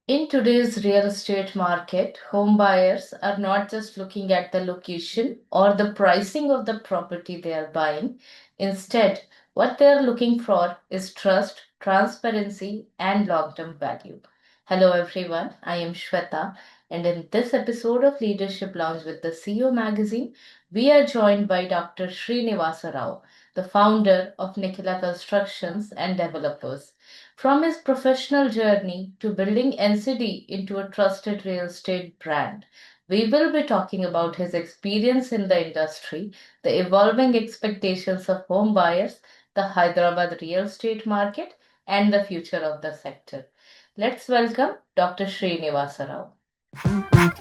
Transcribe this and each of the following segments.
In today's real estate market, home buyers are not just looking at the location or the pricing of the property they are buying. Instead, what they are looking for is trust, transparency, and long term value. Hello, everyone. I am Shweta, and in this episode of Leadership Lounge with the CEO magazine, we are joined by Dr. Srinivasarao, the founder of Nikhila Constructions and Developers. From his professional journey to building NCD into a trusted real estate brand, we will be talking about his experience in the industry, the evolving expectations of home buyers, the Hyderabad real estate market, and the future of the sector. Let's welcome Dr. Srinivasa Rao.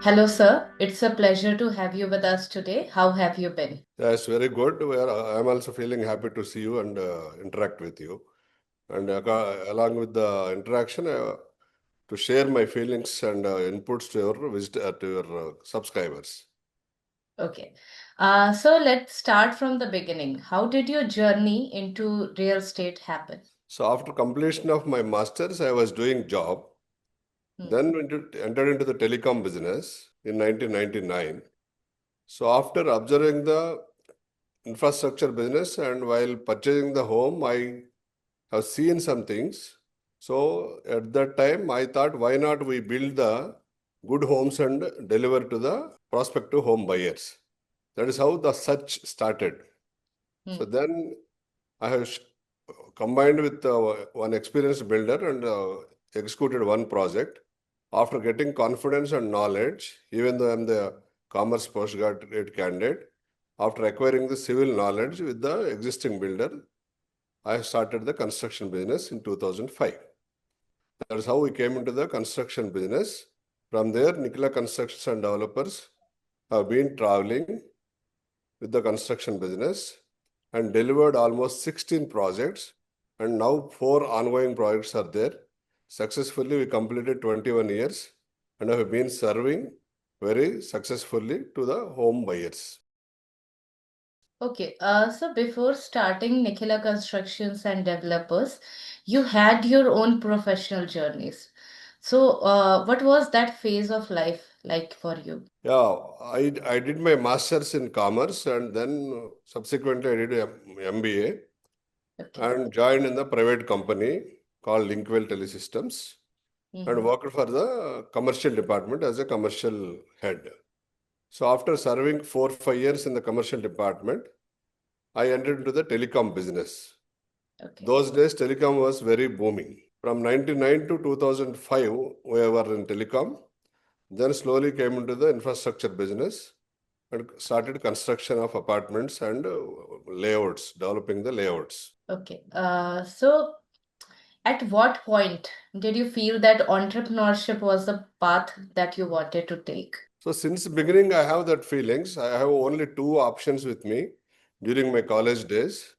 Hello, sir. It's a pleasure to have you with us today. How have you been? Yes, very good. I'm also feeling happy to see you and interact with you. And along with the interaction, to share my feelings and inputs to your subscribers. Okay. So let's start from the beginning. How did your journey into real estate happen? So after completion of my masters, I was doing job. Hmm. Then entered into the telecom business in 1999. So after observing the infrastructure business and while purchasing the home, I have seen some things. So at that time, I thought, why not we build the good homes and deliver to the prospective home buyers? That is how the search started. Hmm. So then I have combined with one experienced builder and executed one project. After getting confidence and knowledge, even though I'm the commerce postgraduate candidate, after acquiring the civil knowledge with the existing builder, I started the construction business in 2005. That is how we came into the construction business. From there, Nikhila Constructions and Developers have been traveling with the construction business and delivered almost 16 projects. And now 4 ongoing projects are there. Successfully, we completed 21 years and have been serving very successfully to the home buyers. Okay. So before starting Nikhila Constructions and Developers, you had your own professional journeys. So, what was that phase of life like for you? Yeah, I did my master's in commerce and then subsequently I did a MBA Okay. and joined in the private company called Linkwell Telesystems and Mm-hmm. worked for the commercial department as a commercial head. So after serving 4 5 years in the commercial department, I entered into the telecom business. Okay. Those days, telecom was very booming. From 99 to 2005, we were in telecom. Then slowly came into the infrastructure business and started construction of apartments and layouts, developing the layouts. Okay. So at what point did you feel that entrepreneurship was the path that you wanted to take? So since beginning, I have that feelings. I have only two options with me during my college days.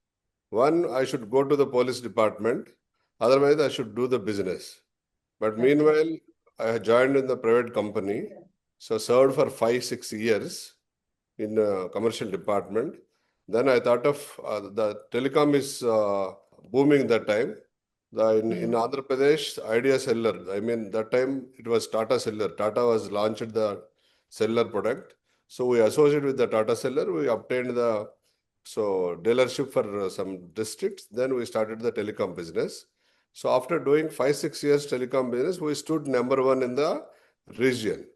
One, I should go to the police department. Otherwise, I should do the business. But Okay. meanwhile, I had joined in the private company. So served for 5 6 years in commercial department. Then I thought of the telecom is booming that time. In Hmm. Andhra Pradesh, Idea Seller. I mean, that time it was Tata Seller. Tata was launched the seller product. So we associated with the Tata Seller. We obtained the dealership for some districts. Then we started the telecom business. So after doing 5 6 years telecom business, we stood number one in the region.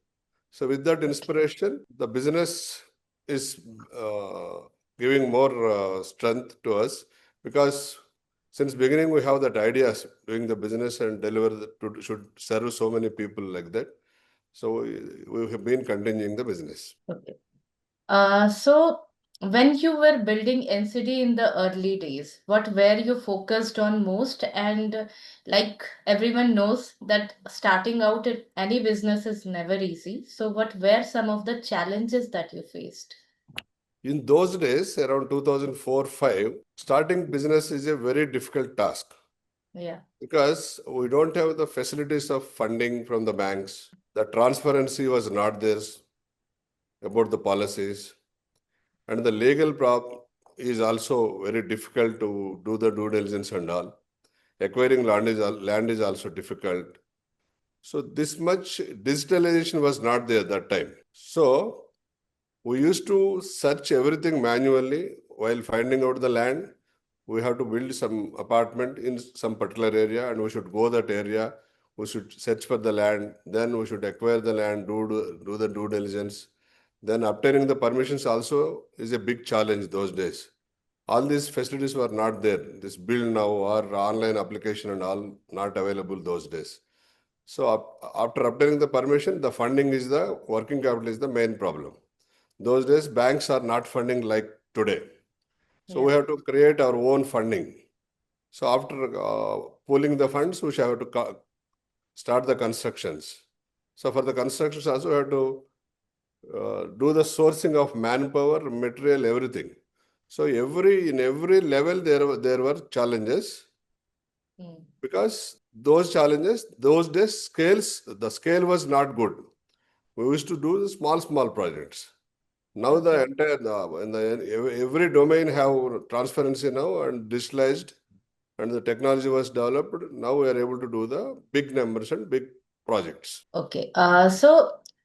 So with that Okay. inspiration, the business is uh, giving more strength to us because since beginning we have that ideas doing the business and deliver should serve so many people like that. So we have been continuing the business. Okay. So when you were building NCD in the early days, what were you focused on most? And like everyone knows that starting out in any business is never easy. So what were some of the challenges that you faced? In those days, around 2004-5, starting business is a very difficult task. Yeah. because we don't have the facilities of funding from the banks. The transparency was not there about the policies, and the legal prop is also very difficult to do the due diligence and all. Acquiring land is also difficult. So this much digitalization was not there that time. So we used to search everything manually while finding out the land. We have to build some apartment in some particular area, and we should go that area. We should search for the land. Then we should acquire the land, do the due diligence. Then obtaining the permissions also is a big challenge those days. All these facilities were not there. This build now or online application and all not available those days. So after obtaining the permission, the funding is the working capital is the main problem. Those days, banks are not funding like today. So we Yeah. have to create our own funding. So after pooling the funds, we shall have to start the constructions. So for the constructions also, we have to do the sourcing of manpower, material, everything. So in every level there were challenges, Mm. because those challenges those days the scale was not good. We used to do the small projects. Now the Okay. entire in the every domain have transparency now and digitalized, and the technology was developed. Now we are able to do the big numbers and big projects. Okay. So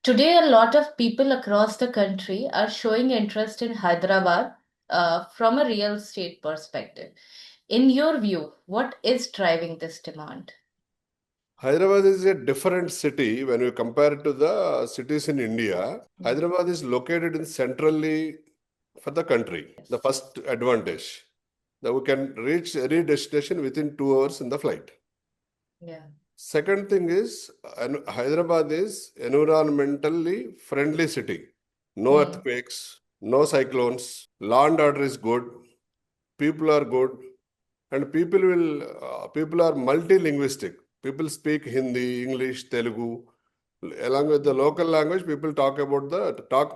today a lot of people across the country are showing interest in Hyderabad from a real estate perspective. In your view, what is driving this demand? Hyderabad is a different city when you compare it to the cities in India. Mm. Hyderabad is located in centrally for the country. The Yes. first advantage that we can reach any destination within 2 hours in the flight. Yeah. Second thing is, Hyderabad is environmentally friendly city. No Mm. earthquakes, no cyclones. Law and order is good. People are good, and people are multilinguistic. People speak Hindi, English, Telugu. Along with the local language, people talk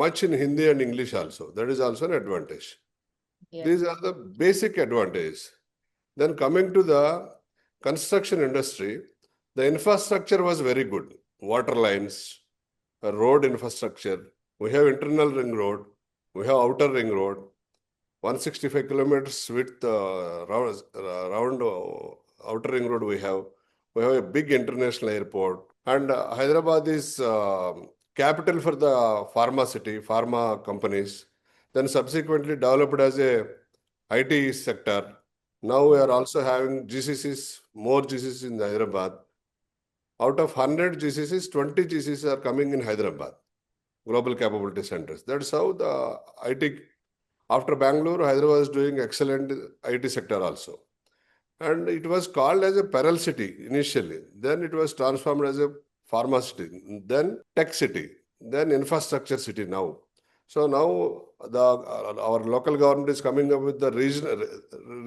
much in Hindi and English also. That is also an advantage. Yeah. These are the basic advantages. Then coming to the construction industry, the infrastructure was very good. Water lines, road infrastructure. We have internal ring road. We have outer ring road. 165 kilometers width round outer ring road we have. We have a big international airport. And Hyderabad is capital for the pharma city, pharma companies. Then subsequently developed as a IT sector. Now we are Mm. also having GCCs, more GCCs in Hyderabad. Out of 100 GCCs, 20 GCCs are coming in Hyderabad, global capability centers. That's how the IT, after Bangalore, Hyderabad is doing excellent IT sector also. And it was called as a Pearl City initially. Then it was transformed as a pharma city, then tech city, then infrastructure city now. So now our local government is coming up with the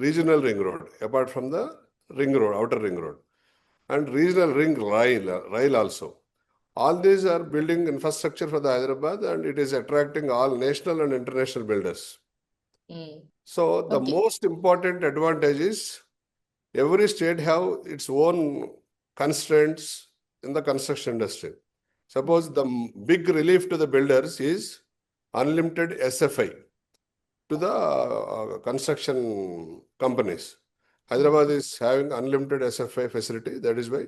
regional ring road, apart from the ring road, outer ring road, and regional rail also. All these are building infrastructure for the Hyderabad, and it is attracting all national and international builders. Mm. So the Okay. most important advantage is every state have its own constraints in the construction industry. Suppose the big relief to the builders is unlimited SFI to the construction companies. Mm. Hyderabad is having unlimited SFI facility. That is why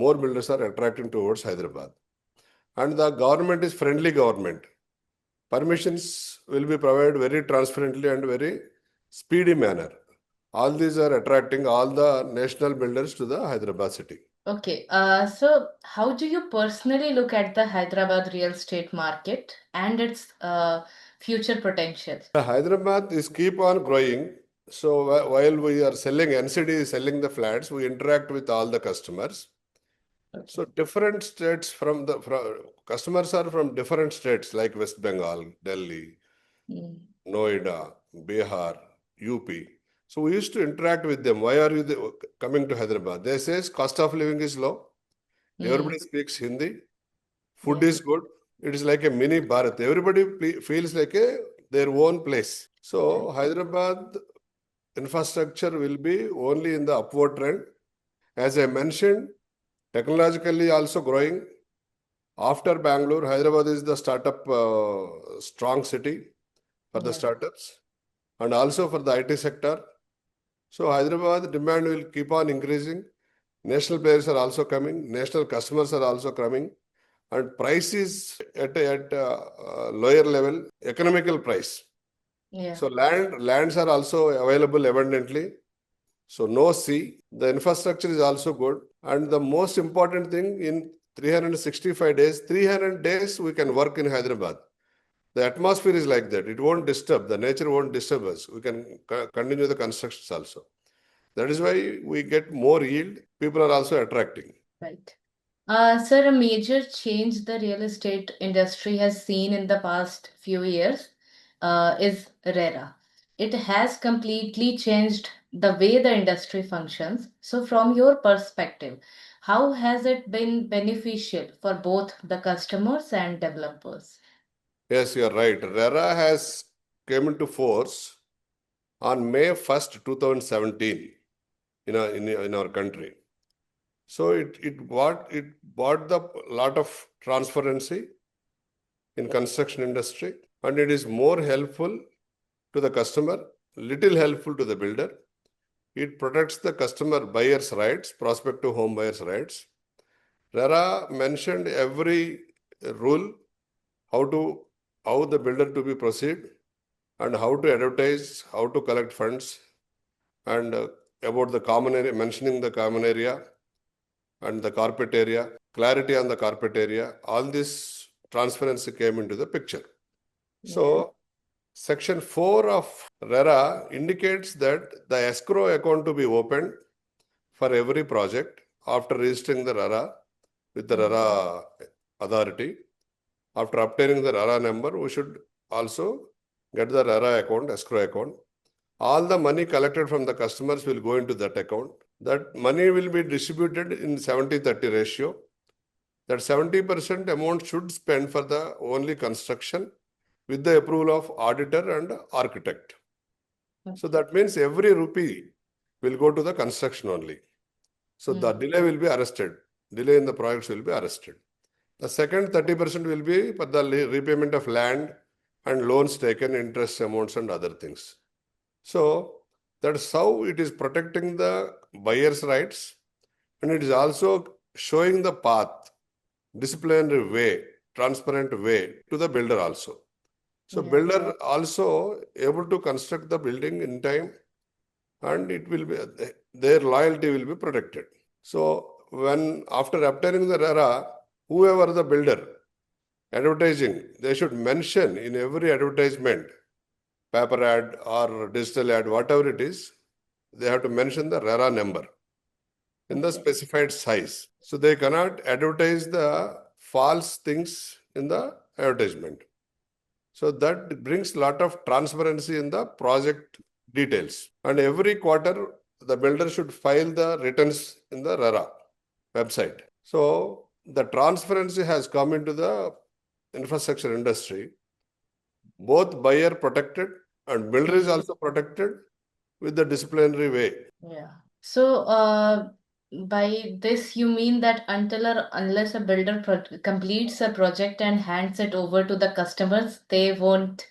more builders are attracting towards Hyderabad. And the government is friendly government. Permissions will be provided very transparently and very speedy manner. All these are attracting all the national builders to the Hyderabad city. Okay. So how do you personally look at the Hyderabad real estate market and its future potential? Hyderabad is keep on growing. So while we are selling, NCD is selling the flats, we interact with all the customers. Okay. So different states customers are from different states like West Bengal, Delhi, Mm. Noida, Bihar, UP. So we used to interact with them. Why are you coming to Hyderabad? They says cost of living is low. Everybody Mm. speaks Hindi. Food Yeah. is good. It is like a mini Bharat. Everybody feels like their own place. So Okay. Hyderabad infrastructure will be only in the upward trend. As I mentioned, technologically also growing. After Bangalore, Hyderabad is the startup strong city for the Yeah. startups and also for the IT sector. So Hyderabad demand will keep on increasing. National players are also coming. National customers are also coming. And price is at lower level, economical price. Yeah. So lands are also available abundantly. So no sea. The infrastructure is also good. And the most important thing in 365 days, 300 days we can work in Hyderabad. The atmosphere is like that. It won't disturb. The nature won't disturb us. We can continue the constructions also. That is why we get more yield. People are also attracting. Right. Sir, a major change the real estate industry has seen in the past few years is RERA. It has completely changed the way the industry functions. So, from your perspective, how has it been beneficial for both the customers and developers? Yes, you are right. RERA has came into force on May 1st, 2017 in our country. So it brought the lot of transparency in construction industry, and it is more helpful to the customer, little helpful to the builder. It protects the customer buyer's rights, prospective home buyer's rights. RERA mentioned every rule, how to how the builder to be proceed and how to advertise, how to collect funds, and about the common area, mentioning the common area and the carpet area, clarity on the carpet area. All this transparency came into the picture. Yeah. So Section 4 of RERA indicates that the escrow account to be opened for every project after registering the RERA with the Mm. RERA authority. After obtaining the RERA number, we should also get the RERA account, escrow account. All the money collected from the customers will go into that account. That money will be distributed in 70-30 ratio. That 70% amount should spend for the only construction with the approval of auditor and architect. So that means every rupee will go to the construction only. So the Mm. delay will be arrested. Delay in the projects will be arrested. The second 30% will be for the repayment of land and loans taken, interest amounts and other things. So that's how it is protecting the buyer's rights, and it is also showing the path, disciplinary way, transparent way to the builder also. So Yeah. builder also able to construct the building in time, and it will be their loyalty will be protected. So when after obtaining the RERA, whoever the builder advertising, they should mention in every advertisement, paper ad or digital ad, whatever it is, they have to mention the RERA number in the Okay. specified size. So they cannot advertise the false things in the advertisement. So that brings lot of transparency in the project details. And every quarter, the builder should file the returns in the RERA website. So the transparency has come into the infrastructure industry. Both buyer protected and builder is Mm. also protected with the disciplinary way. Yeah. So, by this you mean that until or unless a builder completes a project and hands it over to the customers, they won't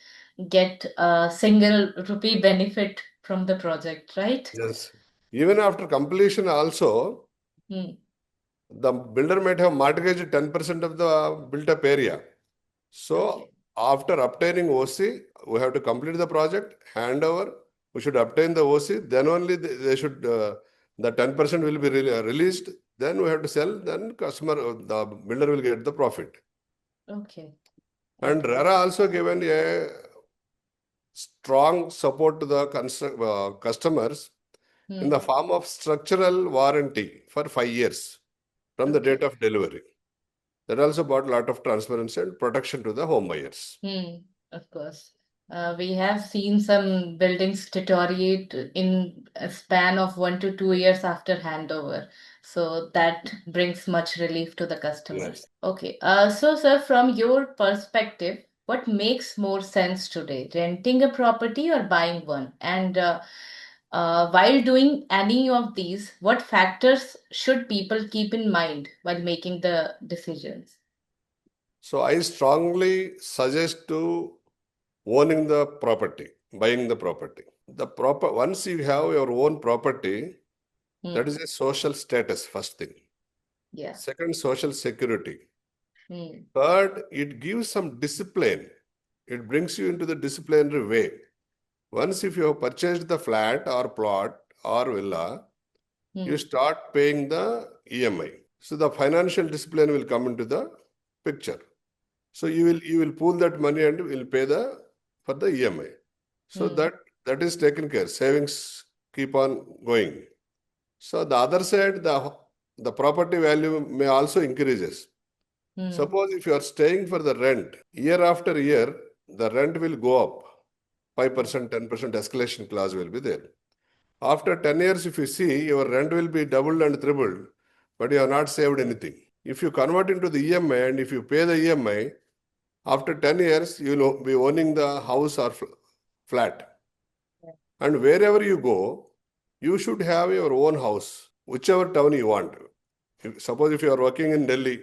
get a single rupee benefit from the project, right? Yes. Even after completion also, Hmm. the builder might have mortgaged 10% of the built-up area. So Okay. after obtaining OC, we have to complete the project, hand over, we should obtain the OC, then only they should, the 10% will be released, then we have to sell, then customer, the builder will get the profit. Okay. And Okay. RERA also given a strong support to the customers in the Hmm. form of structural warranty for 5 years from the date Okay. of delivery. That also brought a lot of transparency and protection to the home buyers. Hmm. Of course. We have seen some buildings deteriorate in a span of 1 to 2 years after handover. So that brings much relief to the Yes. customers. Okay. So, sir, from your perspective, what makes more sense today, renting a property or buying one? And While doing any of these, what factors should people keep in mind while making the decisions? So I strongly suggest to owning the property, buying the property. Once you have your own property, that Hmm. is a social status, first thing. Yeah. Second, social security. Hmm. Third, it gives some discipline. It brings you into the disciplinary way. Once if you have purchased the flat or plot or villa, you Hmm. start paying the EMI. So the financial discipline will come into the picture. So you will pool that money and will pay the for the EMI. So Hmm. that is taken care. Savings keep on going. So the other side, the property value may also increases. Hmm. Suppose if you are staying for the rent, year after year, the rent will go up. 5%, 10% escalation clause will be there. After 10 years, if you see, your rent will be doubled and tripled, but you have not saved anything. If you convert into the EMI and if you pay the EMI, after 10 years, you will be owning the house or flat. And wherever you go, you should have your own house, whichever town you want. Suppose if you are working in Delhi,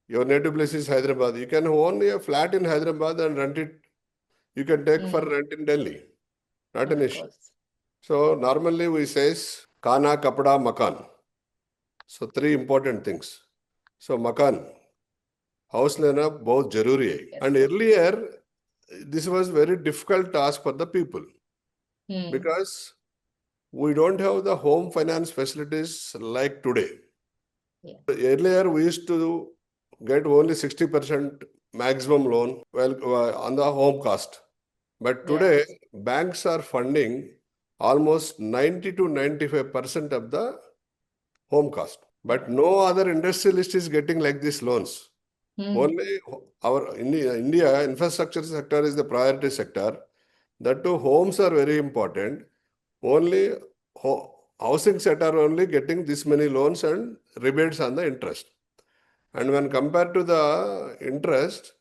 your native place is Hyderabad, you can own a flat in Hyderabad and rent it. You can take for Hmm. rent in Delhi, not an Of issue. course. So normally we says Kana, Kapada, Makan. So three important things. So Makan, house lena bahut jaruri hai. And Yes. earlier, this was very difficult task for the people Hmm. because we don't have the home finance facilities like today. Yeah. Earlier, we used to get only 60% maximum loan on the home cost. But Yeah. today, banks are funding almost 90 to 95% of the home cost. But Yeah. no other industrialist is getting like these loans. Hmm. Only our India infrastructure sector is the priority sector. That too, homes are very important. Only housing sector only getting this many loans and rebates on the interest. And when compared to the interest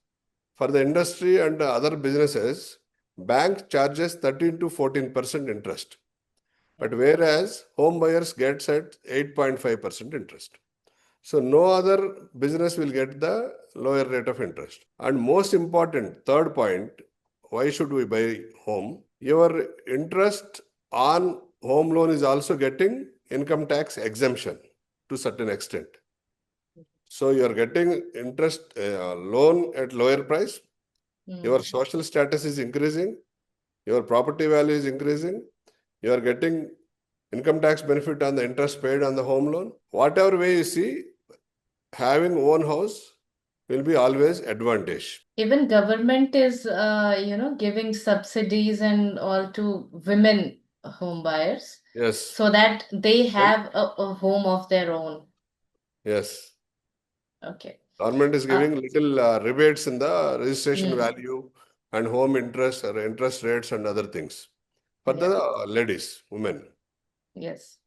for the industry and other businesses, bank charges 13 to 14% interest. Yeah. But whereas home buyers gets at 8.5% interest. So no other business will get the lower rate of interest. And most important, third point, why should we buy home? Your interest on home loan is also getting income tax exemption to certain extent. So you are getting interest loan at lower price. Your Hmm. social status is increasing. Your property value is increasing. You are getting income tax benefit on the interest paid on the home loan. Whatever way you see, having own house will be always advantage. Even government is, giving subsidies and all to women home buyers Yes. so that they have a home of their own. Yes. Okay. Government is Uh, giving little rebates in the registration hmm. value and home interest or interest rates and other things for the Yeah. ladies, women. Yes.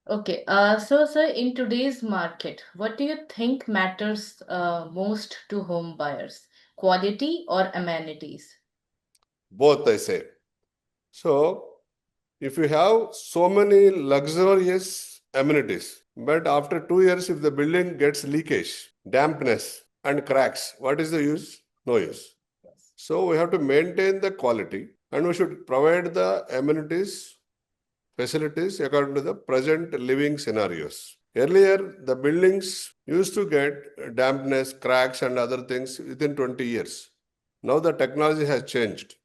Okay. So, sir, in today's market, what do you think matters most to home buyers? Quality or amenities? Both, I say. So, if you have so many luxurious amenities, but after 2 years, if the building gets leakage, dampness, and cracks, what is the use? No use. Yes. So, we have to maintain the quality and we should provide the amenities, facilities according to the present living scenarios. Earlier, the buildings used to get dampness, cracks, and other things within 20 years. Now the technology has changed.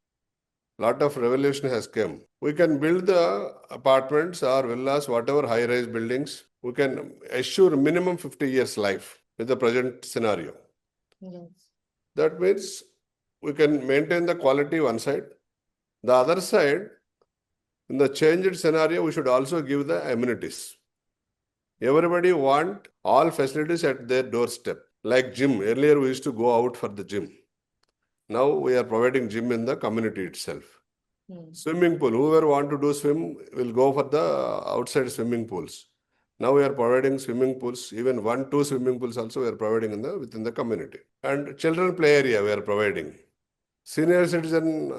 Lot of revolution has come. We can build the apartments or villas, whatever high-rise buildings. We can assure minimum 50 years life with the present scenario. Yes. That means we can maintain the quality one side. The other side, in the changed scenario, we should also give the amenities. Everybody want all facilities at their doorstep. Like gym. Earlier we used to go out for the gym. Now we are providing gym in the community itself. Hmm. Swimming pool. Whoever want to do swim will go for the outside swimming pools. Now we are providing swimming pools. Even 1, 2 swimming pools also we are providing within the community. And children play area we are providing. Senior citizen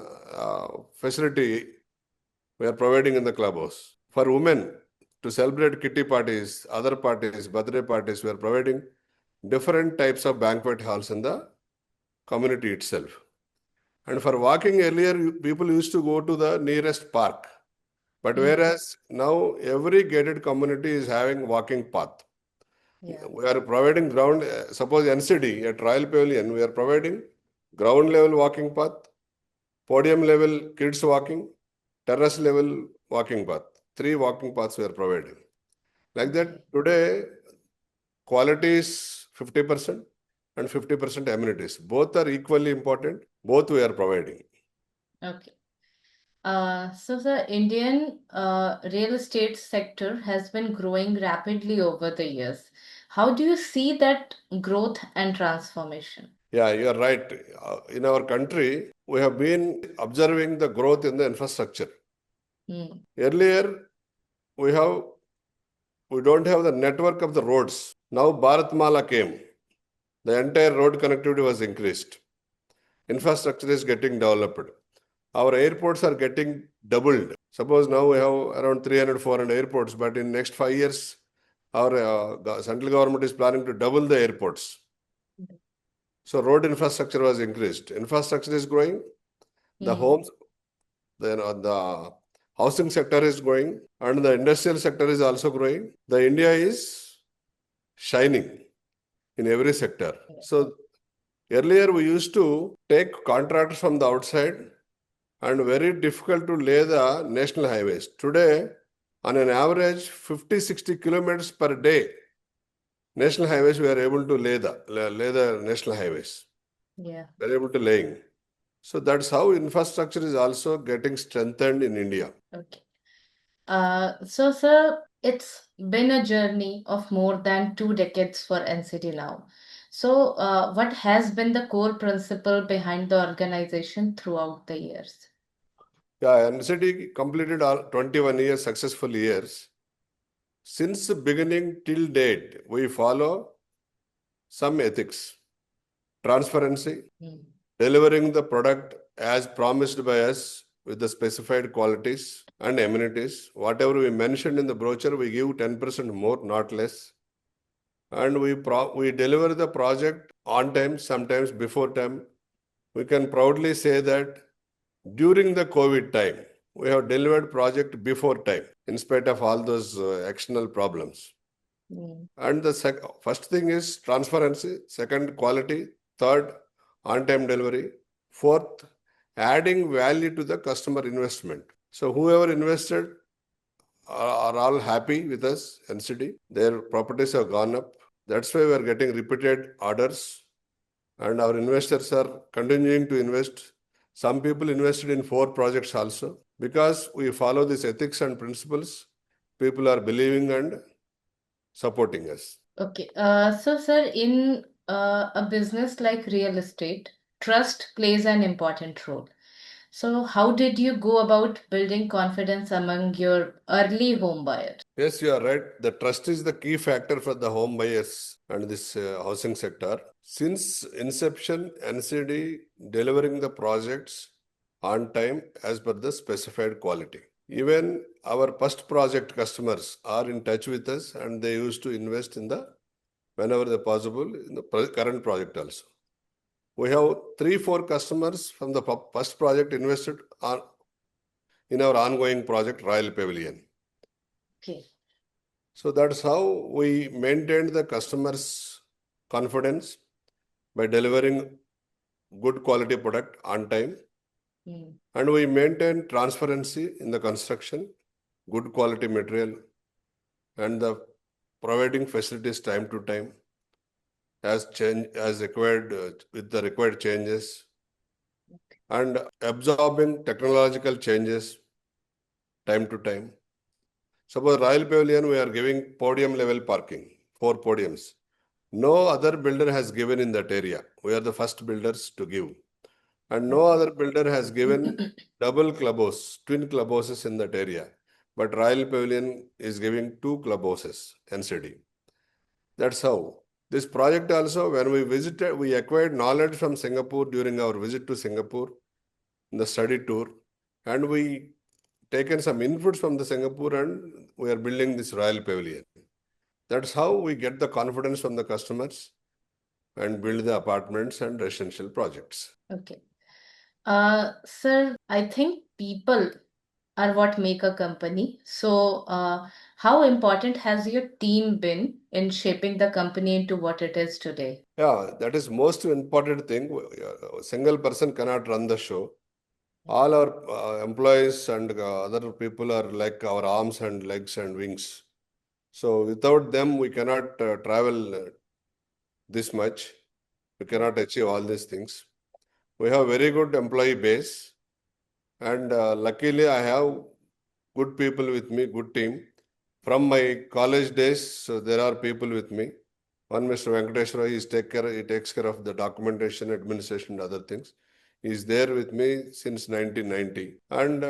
facility we are providing in the clubhouse. For women, to celebrate kitty parties, other parties, birthday parties, we are providing different types of banquet halls in the community itself. And for walking earlier, people used to go to the nearest park. But whereas now every gated community is having walking path. Yeah. We are providing ground, suppose NCD at Royal Pavilion, we are providing ground level walking path, podium level kids walking, terrace level walking path. 3 walking paths we are providing. Like that, today, quality is 50% and 50% amenities. Both are equally important. Both we are providing. Okay. So the Indian real estate sector has been growing rapidly over the years. How do you see that growth and transformation? Yeah, you are right. In our country, we have been observing the growth in the infrastructure. Earlier, we don't have the network of the roads. Now Bharatmala came. The entire road connectivity was increased. Infrastructure is getting developed. Our airports are getting doubled. Suppose now we have around 300, 400 airports, but in next 5 years, our central government is planning to double the airports. So road infrastructure was increased. Infrastructure is growing. The homes, the housing sector is growing, and the industrial sector is also growing. The India is shining in every sector. So earlier we used to take contractors from the outside and very difficult to lay the national highways. Today, on an average 50-60 kilometers per day, national highways we are able to lay the national highways. Yeah. We are able to laying. So that's how infrastructure is also getting strengthened in India. Okay. So, sir, it's been a journey of more than 2 decades for NCD now. So, what has been the core principle behind the organization throughout the years? Yeah, NCD completed 21 years, successful years. Since the beginning till date, we follow some ethics, transparency, delivering the product as promised by us with the specified qualities and amenities. Whatever we mentioned in the brochure, we give 10% more, not less. And we deliver the project on time, sometimes before time. We can proudly say that during the COVID time, we have delivered project before time, in spite of all those external problems. And the first thing is transparency, second, quality, third, on-time delivery, fourth, adding value to the customer investment. So whoever invested are all happy with us, NCD. Their properties have gone up. That's why we are getting repeated orders, and our investors are continuing to invest. Some people invested in 4 projects also. Because we follow these ethics and principles, people are believing and supporting us. Okay. So, sir, in a business like real estate, trust plays an important role. So, how did you go about building confidence among your early home buyers? Yes, you are right. The trust is the key factor for the home buyers and this housing sector. Since inception, NCD delivering the projects on time as per the specified quality. Even our first project customers are in touch with us, and they used to invest in whenever they possible in the current project also. We have 3-4 customers from the first project invested in our ongoing project Royal Pavilion. Okay. So that's how we maintained the customers' confidence by delivering good quality product on time. And we maintain transparency in the construction, good quality material, and the providing facilities time to time as required with the required changes, and absorbing technological changes time to time. Suppose Royal Pavilion, we are giving podium level parking, 4 podiums. No other builder has given in that area. We are the first builders to give. And no other builder has given double clubhouse, twin clubhouses in that area. But Royal Pavilion is giving 2 clubhouses, NCD. That's how. This project also, when we visited, we acquired knowledge from Singapore during our visit to Singapore in the study tour. And we taken some inputs from the Singapore and we are building this Royal Pavilion. That's how we get the confidence from the customers and build the apartments and residential projects. Okay. Sir, I think people are what make a company. So, how important has your team been in shaping the company into what it is today? Yeah, that is most important thing. A single person cannot run the show. All our employees and other people are like our arms and legs and wings. So without them, we cannot travel this much. We cannot achieve all these things. We have very good employee base, and luckily I have good people with me, good team. From my college days, so there are people with me. One Mr. Venkateshwara, he takes care of the documentation, administration, and other things. He's there with me since 1990. And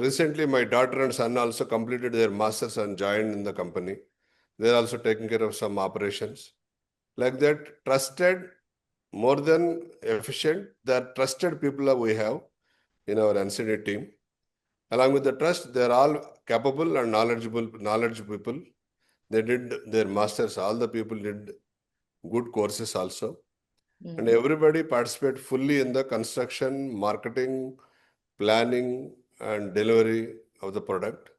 recently, my daughter and son also completed their masters and joined in the company. They're also taking care of some operations. Like that, trusted, more than efficient, the trusted people that we have in our NCD team. Along with the trust, they're all capable and knowledge people. They did their masters. All the people did good courses also. And everybody participate fully in the construction, marketing, planning, and delivery of the product.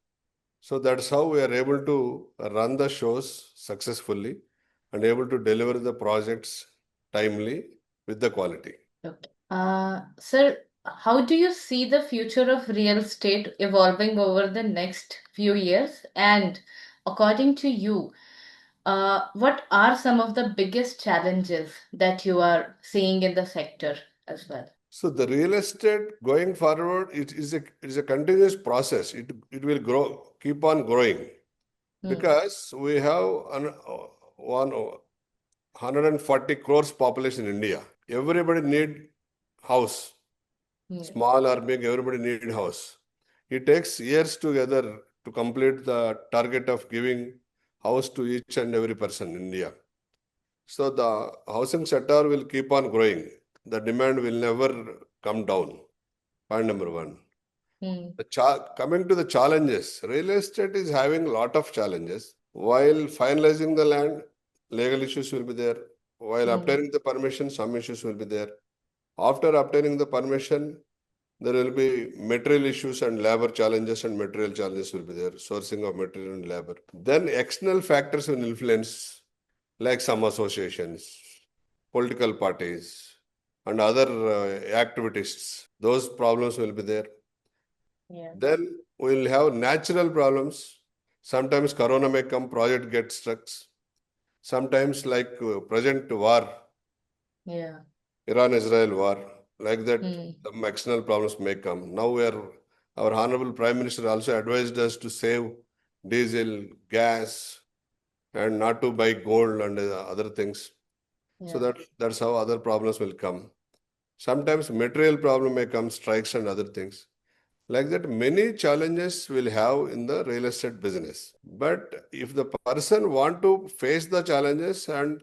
So that's how we are able to run the shows successfully and able to deliver the projects timely with the quality. Okay. Sir, how do you see the future of real estate evolving over the next few years? And according to you, what are some of the biggest challenges that you are seeing in the sector as well? So the real estate going forward, it is a continuous process. It will grow, keep on growing, because we have one 140 crores population in India. Everybody need house, small or big. Everybody need house. It takes years together to complete the target of giving house to each and every person in India. So the housing sector will keep on growing. The demand will never come down. Point number one. Coming to the challenges, real estate is having a lot of challenges. While finalizing the land, legal issues will be there. While obtaining the permission, some issues will be there. After obtaining the permission, there will be material issues and labor challenges, and material challenges will be there. Sourcing of material and labor. Then external factors will influence, like some associations, political parties, and other activities. Those problems will be there. Then we'll have natural problems. Sometimes corona may come, project gets stuck. Sometimes like present war, Iran-Israel war, like that, some external problems may come. Now our Honorable Prime Minister also advised us to save diesel, gas, and not to buy gold and other things. So that's how other problems will come. Sometimes material problem may come, strikes and other things. Like that, many challenges will have in the real estate business. But if the person want to face the challenges and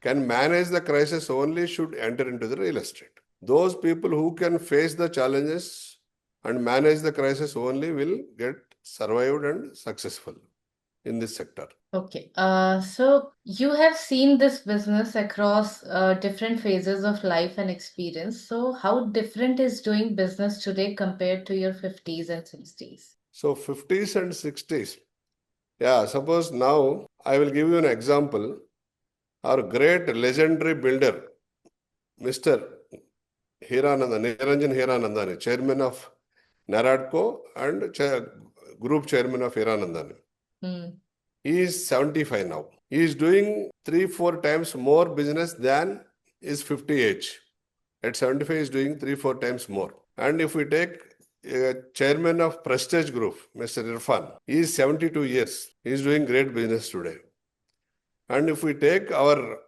can manage the crisis, only should enter into the real estate. Those people who can face the challenges and manage the crisis only will get survived and successful in this sector. Okay. So you have seen this business across different phases of life and experience. So how different is doing business today compared to your 50s and 60s? So 50s and 60s. Yeah, suppose now I will give you an example. Our great legendary builder, Mr. Niranjan Hiranandani, chairman of Naradco and group chairman of Hiranandani. He is 75 now. He is doing 3-4 times more business than his 50 age. At 75, he is doing 3-4 times more. And if we take chairman of Prestige Group, Mr. Irfan, he is 72 years. He is doing great business today. And if we take our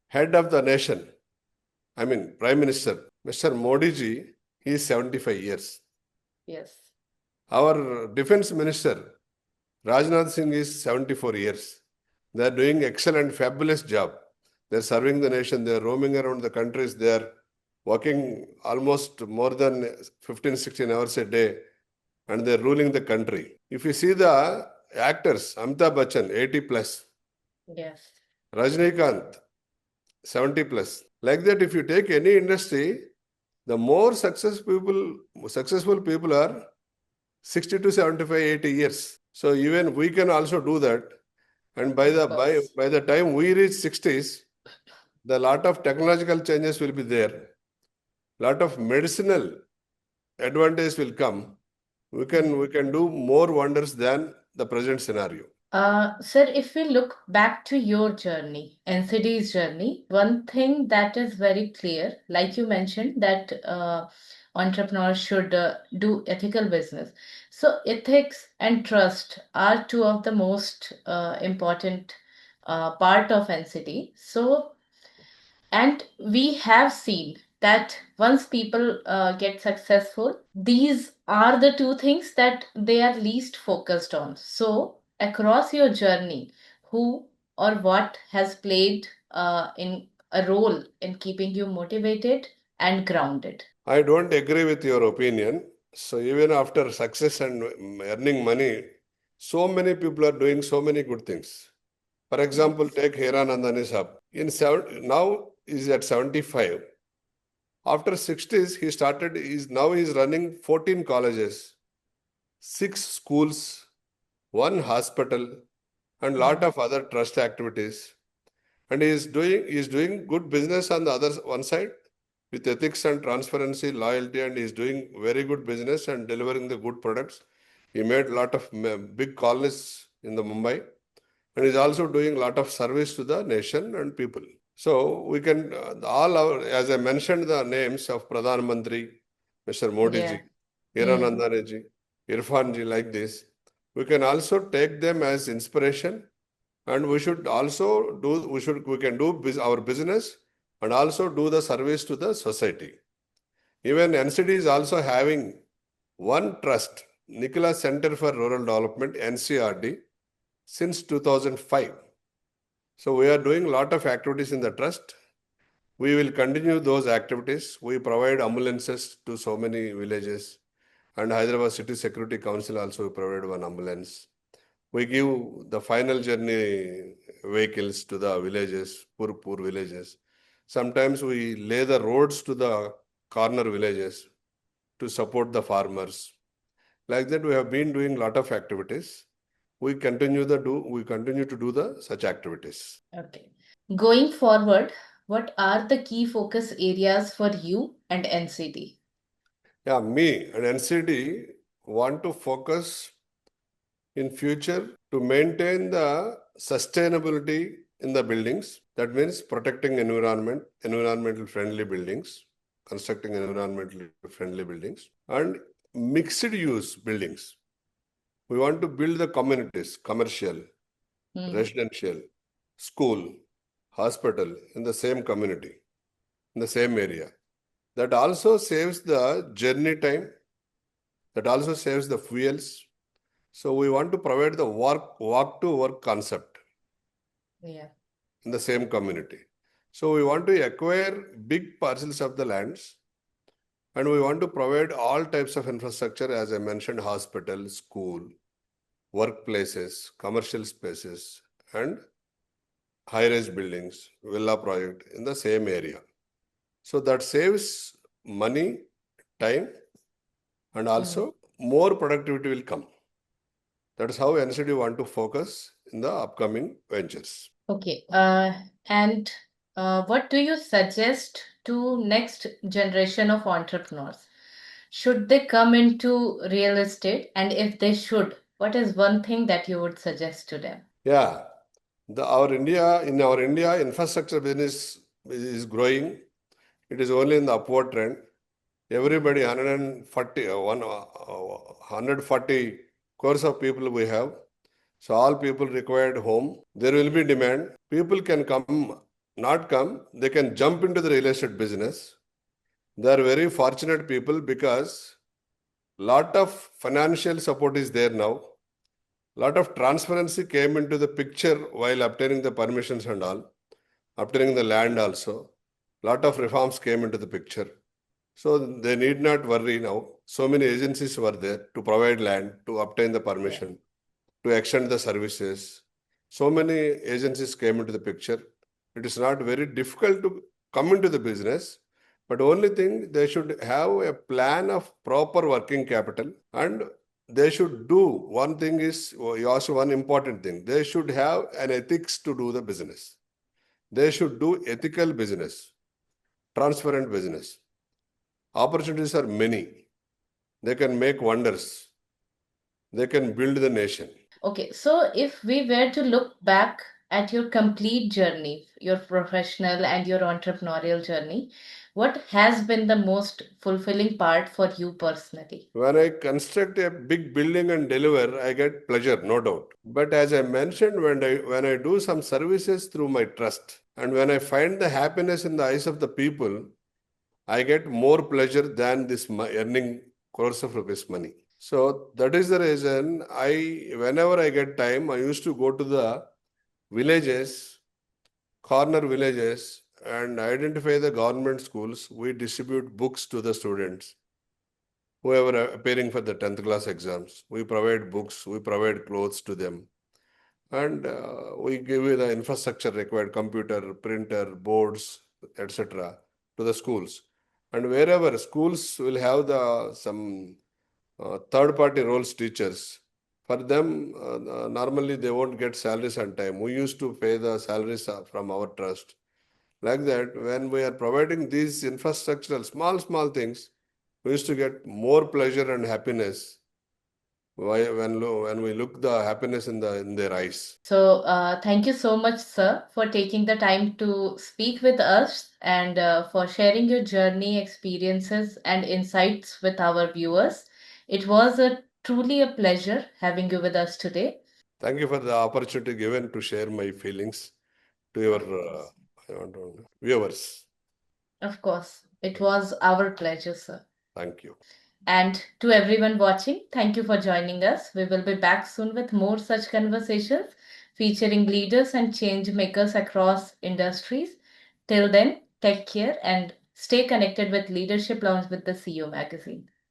head of the nation, Prime Minister, Mr. Modi ji, he is 75 years. Yes. Our defense minister, Rajnath Singh, is 74 years. They are doing excellent, fabulous job. They are serving the nation. They are roaming around the countries. They are working almost more than 15-16 hours a day and they're ruling the country. If you see the actors, Amitabh Bachchan, 80 plus, Yes. Rajnikant, 70 plus. Like that, if you take any industry, the more successful people are 60 to 75, 80 years. So even we can also do that. And by Of course. the time we reach 60s, the lot of technological changes will be there. Lot of medicinal advantage will come. We can do more wonders than the present scenario. Sir, if we look back to your journey, NCD's journey, one thing that is very clear, like you mentioned, that entrepreneurs should do ethical business. So, ethics and trust are two of the most important part of NCD. So, and we have seen that once people get successful, these are the two things that they are least focused on. So, across your journey, who or what has played in a role in keeping you motivated and grounded? I don't agree with your opinion. So even after success and earning money, so many people are doing so many good things. For example, Yes. take Hiranandani Sahab. Now is at 75. After 60s, now he's running 14 colleges, 6 schools, 1 hospital, and lot Mhm. of other trust activities. And he is doing good business on the other one side with ethics and transparency, loyalty, and he is doing very good business and delivering the good products. He made a lot of big colonies in the Mumbai, and is also doing a lot of service to the nation and people. So we can as I mentioned, the names of Pradhan Mantri, Mr. Modi ji, Yeah. Mm. Hiranandani ji, Irfan ji, like this. We can also take them as inspiration, and we can do our business and also do the service to the society. Even NCD is also having one trust, Nikhila Center for Rural Development, NCRD, since 2005. So we are doing a lot of activities in the trust. We will continue those activities. We provide ambulances to so many villages, and Hyderabad City Security Council also provided one ambulance. We give the final journey vehicles to the villages, poor villages. Sometimes we lay the roads to the corner villages to support the farmers. Like that, we have been doing a lot of activities. We continue to do the such activities. Okay. Going forward, what are the key focus areas for you and NCD? Yeah, me and NCD want to focus in future to maintain the sustainability in the buildings. That means protecting environmental friendly buildings, constructing environmentally friendly buildings, and mixed use buildings. We want to build the communities, commercial, Hmm. residential, school, hospital in the same community, in the same area. That also saves the journey time, that also saves the fuels. So we want to provide the walk to work concept Yeah. in the same community. So we want to acquire big parcels of the lands, and we want to provide all types of infrastructure, as I mentioned, hospital, school, workplaces, commercial spaces, and high-rise buildings, villa project in the same area. So that saves money, time, and Hmm. also more productivity will come. That is how NCD want to focus in the upcoming ventures. Okay. And what do you suggest to next generation of entrepreneurs? Should they come into real estate? And if they should, what is one thing that you would suggest to them? Yeah, our India, infrastructure business is growing. It is only in the upward trend. Hmm. Everybody, 140 crores of people we have. So all people required home. There will be demand. People can come, not come. They can jump into the real estate business. They are very fortunate people because lot of financial support is there now. Lot of transparency came into the picture while obtaining the permissions and all, obtaining the land also. Lot of reforms came into the picture. So they need not worry now. So many agencies were there to provide land, to obtain the Yeah. permission, to extend the services. So many agencies came into the picture. It is not very difficult to come into the business, but only thing they should have a plan of proper working capital, and they should do one thing is you asked one important thing. They should have an ethics to do the business. They should do ethical business, transparent business. Opportunities are many. They can make wonders. They can build the nation. Okay, so if we were to look back at your complete journey, your professional and your entrepreneurial journey, what has been the most fulfilling part for you personally? When I construct a big building and deliver, I get pleasure, no doubt. But as I mentioned, when I do some services through my trust, and when I find the happiness in the eyes of the people, I get more pleasure than this earning crores of rupees money. So that is the reason whenever I get time, I used to go to the villages, corner villages, and identify the government schools. We distribute books to the students whoever are appearing for the 10th class exams. We provide books, we provide clothes to them, and we give you the infrastructure required, computer, printer, boards, etc. to the schools. And wherever schools will have some third party roles teachers, for them, normally they won't get salaries on time. We used to pay the salaries from our trust. Like that, when we are providing these infrastructural small things, we used to get more pleasure and happiness when we look the happiness in their eyes. So, thank you so much, sir, for taking the time to speak with us and for sharing your journey, experiences, and insights with our viewers. It was truly a pleasure having you with us today. Thank you for the opportunity given to share my feelings to your Of course. viewers. Of course. It was our pleasure, sir. Thank you. And to everyone watching, thank you for joining us. We will be back soon with more such conversations featuring leaders and change makers across industries. Till then, take care and stay connected with Leadership Lounge with the CEO magazine.